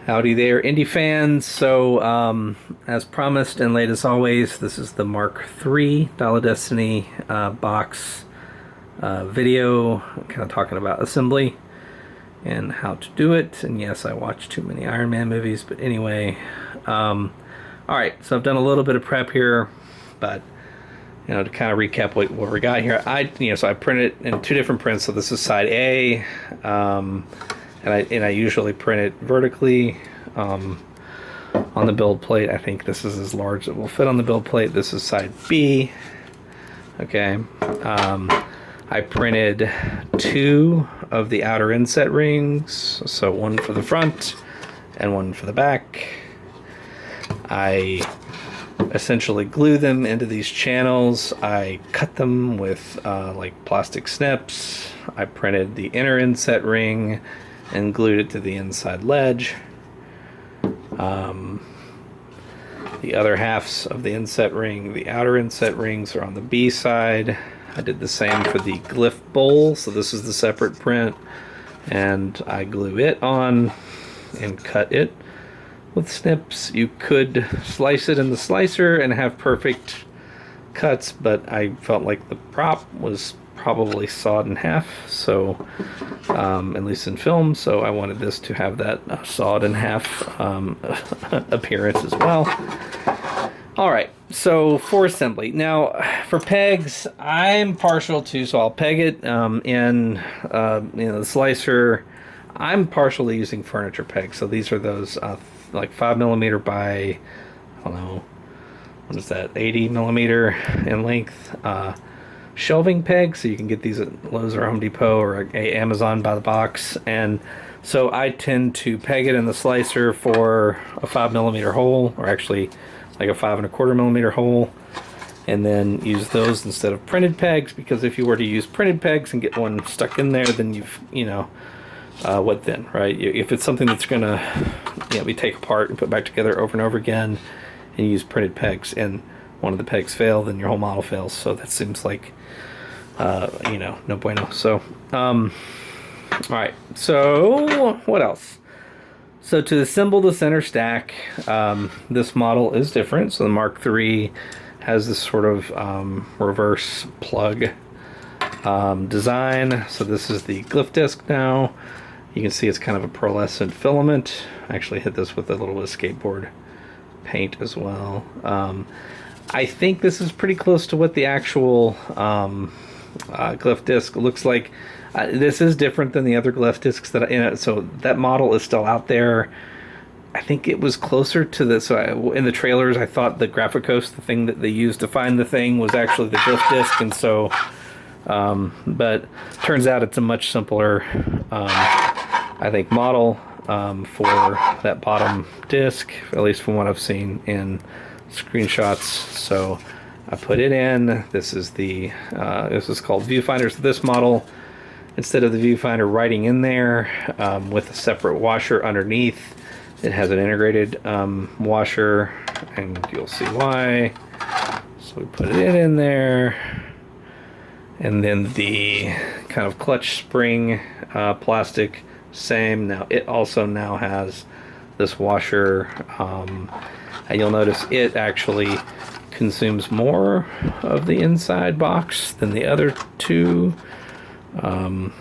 Howdy there, indie fans. So, as promised and late as always, this is the Mark III Dial of Destiny box video, kind of talking about assembly and how to do it. And yes, I watch too many Iron Man movies, but anyway. Alright, so I've done a little bit of prep here, but to kind of recap what we got here, so I printed it in two different prints. So this is side A, and I usually print it vertically on the build plate. I think this is as large as it will fit on the build plate. This is side B. Okay, I printed two of the outer inset rings, so one for the front and one for the back. I essentially glue them into these channels. I cut them with like plastic snips. I printed the inner inset ring and glued it to the inside ledge. The other halves of the inset ring, the outer inset rings, are on the B side. I did the same for the glyph bowl, so this is the separate print, and I glue it on and cut it with snips. You could slice it in the slicer and have perfect cuts, but I felt like the prop was probably sawed in half, so at least in film, so I wanted this to have that sawed in half appearance as well. Alright, so for assembly. Now, for pegs, I'm partial to, so I'll peg it in the slicer. I'm partial to using furniture pegs, so these are those like 5mm by, I don't know, what is that, 80mm in length shelving pegs. So you can get these at Lowe's or Home Depot or Amazon by the box. And so I tend to peg it in the slicer for a 5mm hole, or actually like a 5¼ hole, and then use those instead of printed pegs, because if you were to use printed pegs and get one stuck in there, then what then, right? If it's something that's gonna be take apart and put back together over and over again, and you use printed pegs and one of the pegs fail, then your whole model fails. So that seems like no bueno. So all right, so what else? So to assemble the center stack, this model is different. So the Mark III has this sort of reverse plug design. So this is the glyph disc now. You can see it's kind of a pearlescent filament. I actually hit this with a little bit of skateboard paint as well. I think this is pretty close to what the actual glyph disc looks like. This is different than the other glyph discs so that model is still out there. I think it was closer to this. So in the trailers, I thought the Graphicos, the thing that they used to find the thing, was actually the glyph disc, and so but turns out it's a much simpler I think model for that bottom disc, at least from what I've seen in screenshots. So I put it in. This is the this is called viewfinder. So this model, instead of the viewfinder riding in there with a separate washer underneath, it has an integrated washer, and you'll see why. So we put it in there, and then the kind of clutch spring plastic, same. Now it also now has this washer, and you'll notice it actually consumes more of the inside box than the other two on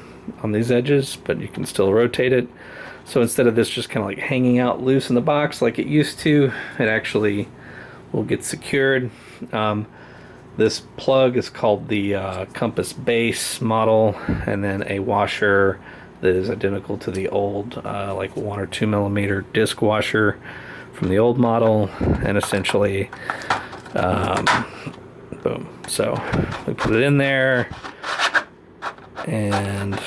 these edges, but you can still rotate it. So instead of this just kind of like hanging out loose in the box like it used to, it actually will get secured. This plug is called the Compass Base model, and then a washer that is identical to the old like 1 or 2mm disc washer from the old model, and essentially boom. So we put it in there, and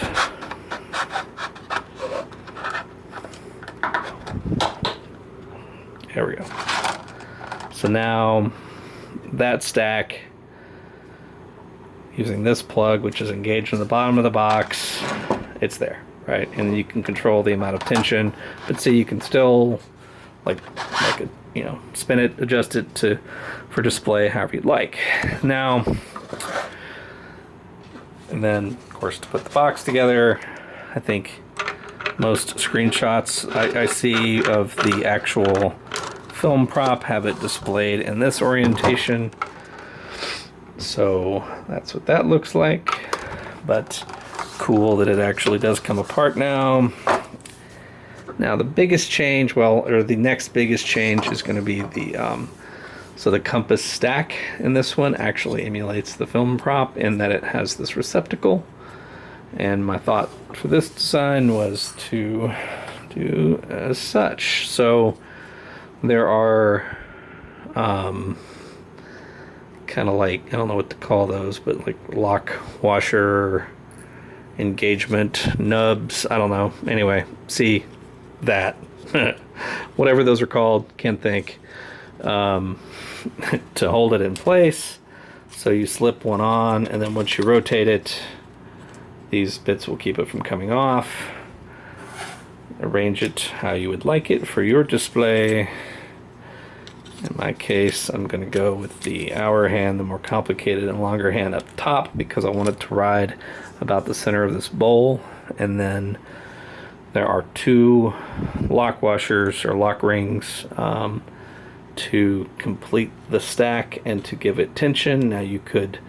there we go. So now that stack, using this plug, which is engaged in the bottom of the box, it's there, right? And you can control the amount of tension, but see, you can still spin it, adjust it for display however you'd like. Now, and then of course to put the box together, I think Most screenshots I see of the actual film prop have it displayed in this orientation. So that's what that looks like. But cool that it actually does come apart now. Now the biggest change, or the next biggest change is going to be the so the compass stack in this one actually emulates the film prop in that it has this receptacle. And my thought for this design was to do as such. So there are kind of like, I don't know what to call those, but like lock washer engagement nubs. I don't know. Anyway, see that. Whatever those are called, can't think. To hold it in place. So you slip one on, and then once you rotate it, these bits will keep it from coming off. Arrange it how you would like it for your display. In my case, I'm going to go with the hour hand, the more complicated and longer hand up top, because I want it to ride about the center of this bowl. And then there are 2 lock washers or lock rings to complete the stack and to give it tension. Now you could,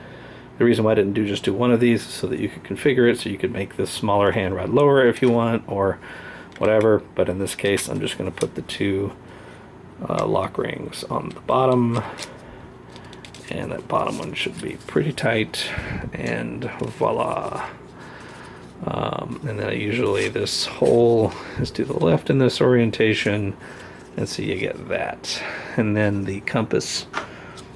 the reason why I didn't just do one of these is so that you could configure it so you could make this smaller hand ride lower if you want, or whatever. But in this case, I'm just going to put the 2 lock rings on the bottom, and that bottom one should be pretty tight, and voila. And then usually this hole is to the left in this orientation, and so you get that. And then the compass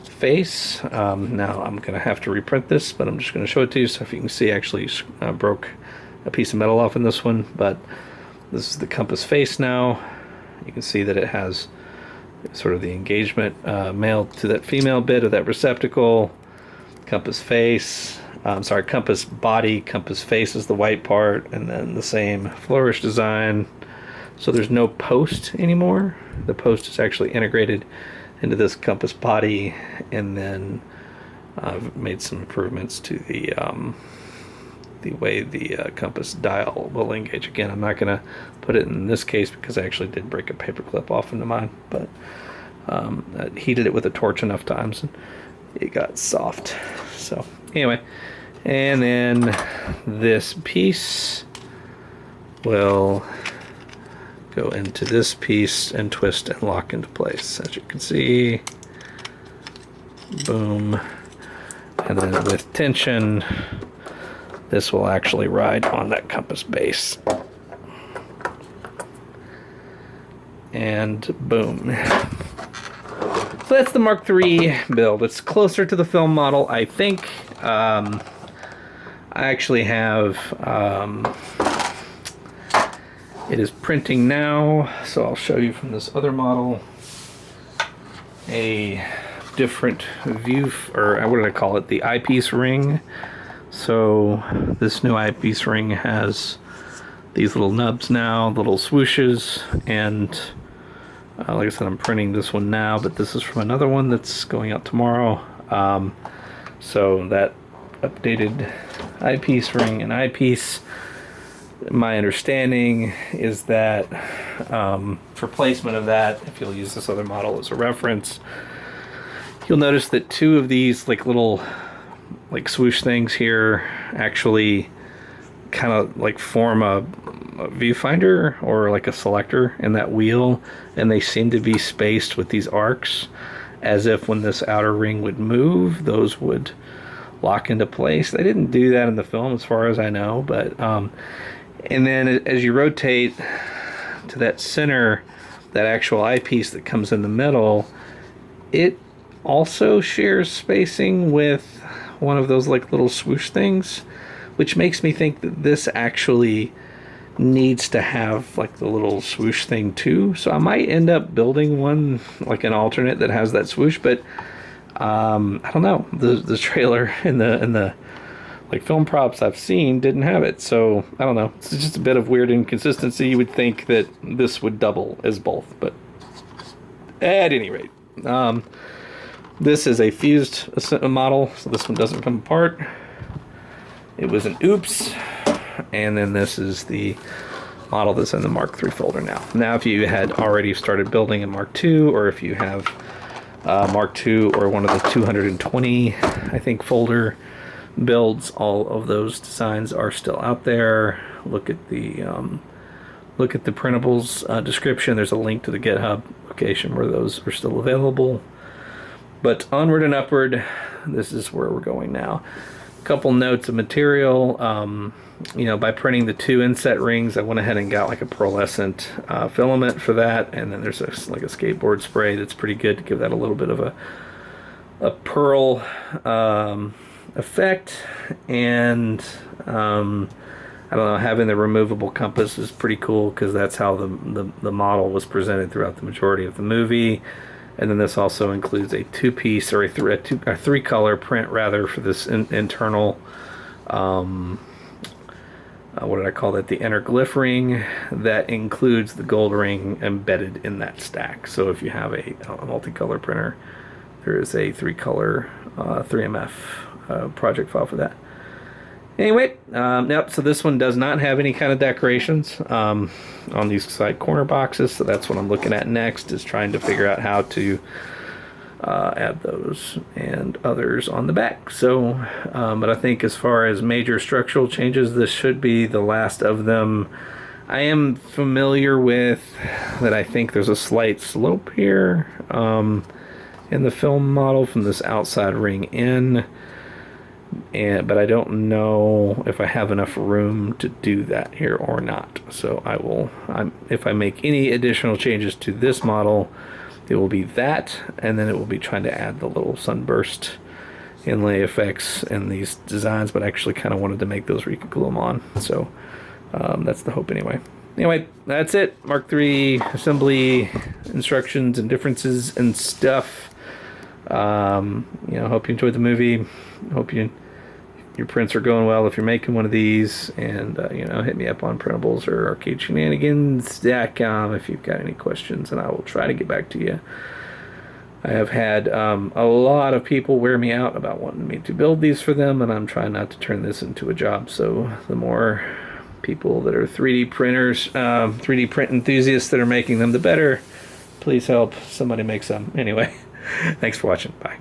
face, now I'm going to have to reprint this, but I'm just going to show it to you. So if you can see, I actually broke a piece of metal off in this one, but this is the compass face now. You can see that it has sort of the engagement male to that female bit of that receptacle. Compass face, compass body, compass face is the white part, and then the same flourish design. So there's no post anymore. The post is actually integrated into this compass body, and then I've made some improvements to the way the compass dial will engage. Again, I'm not going to put it in this case because I actually did break a paper clip off into mine, but I heated it with a torch enough times and it got soft. So anyway, and then this piece will go into this piece and twist and lock into place, as you can see. Boom. And then with tension, this will actually ride on that compass base. And boom. So that's the Mark III build. It's closer to the film model, I think. I actually have it is printing now, so I'll show you from this other model a different view, or what did I call it? The eyepiece ring. So this new eyepiece ring has these little nubs now, little swooshes, and like I said, I'm printing this one now, but this is from another one that's going out tomorrow. So that updated eyepiece ring and eyepiece, my understanding is that for placement of that, if you'll use this other model as a reference, you'll notice that 2 of these like little like swoosh things here actually kind of like form a viewfinder or like a selector in that wheel, and they seem to be spaced with these arcs as if when this outer ring would move, those would lock into place. They didn't do that in the film as far as I know, but and then as you rotate to that center, that actual eyepiece that comes in the middle, it also shares spacing with one of those like little swoosh things, which makes me think that this actually needs to have like the little swoosh thing too. So I might end up building one, like an alternate that has that swoosh, but I don't know. The trailer and the like film props I've seen didn't have it, so I don't know. It's just a bit of weird inconsistency. You would think that this would double as both, but at any rate, this is a fused model, so this one doesn't come apart. It was an oops. And then this is the model that's in the Mark 3 folder now. Now, if you had already started building in Mark 2, or if you have Mark 2 or one of the 220, I think, folder builds, all of those designs are still out there. Look at the Printables description. There's a link to the GitHub location where those are still available. But onward and upward, this is where we're going now. A couple notes of material. By printing the 2 inset rings, I went ahead and got like a pearlescent filament for that, and then there's like a skateboard spray that's pretty good to give that a little bit of a pearl effect. And I don't know, having the removable compass is pretty cool because that's how the model was presented throughout the majority of the movie. And then this also includes a 2-piece or a 3-color print rather for this internal, what did I call that? The inner glyph ring that includes the gold ring embedded in that stack. So if you have a multicolor printer, there is a 3-color 3MF project file for that. Anyway, yep, so this one does not have any kind of decorations on these side corner boxes, so that's what I'm looking at next, is trying to figure out how to add those and others on the back. So, but I think as far as major structural changes, this should be the last of them. I am familiar with that. I think there's a slight slope here in the film model from this outside ring in. But I don't know if I have enough room to do that here or not. So if I make any additional changes to this model, it will be that, and then it will be trying to add the little sunburst inlay effects in these designs, but I actually kind of wanted to make those where you could glue them on. So that's the hope anyway. Anyway, that's it. Mark III assembly instructions and differences and stuff. Hope you enjoyed the movie. Hope your prints are going well if you're making one of these, and hit me up on Printables or ArcadeShenanigans.com if you've got any questions, and I will try to get back to you. I have had a lot of people wear me out about wanting me to build these for them, and I'm trying not to turn this into a job. So the more people that are 3D printers, 3D print enthusiasts that are making them, the better. Please help somebody make some. Anyway, thanks for watching. Bye.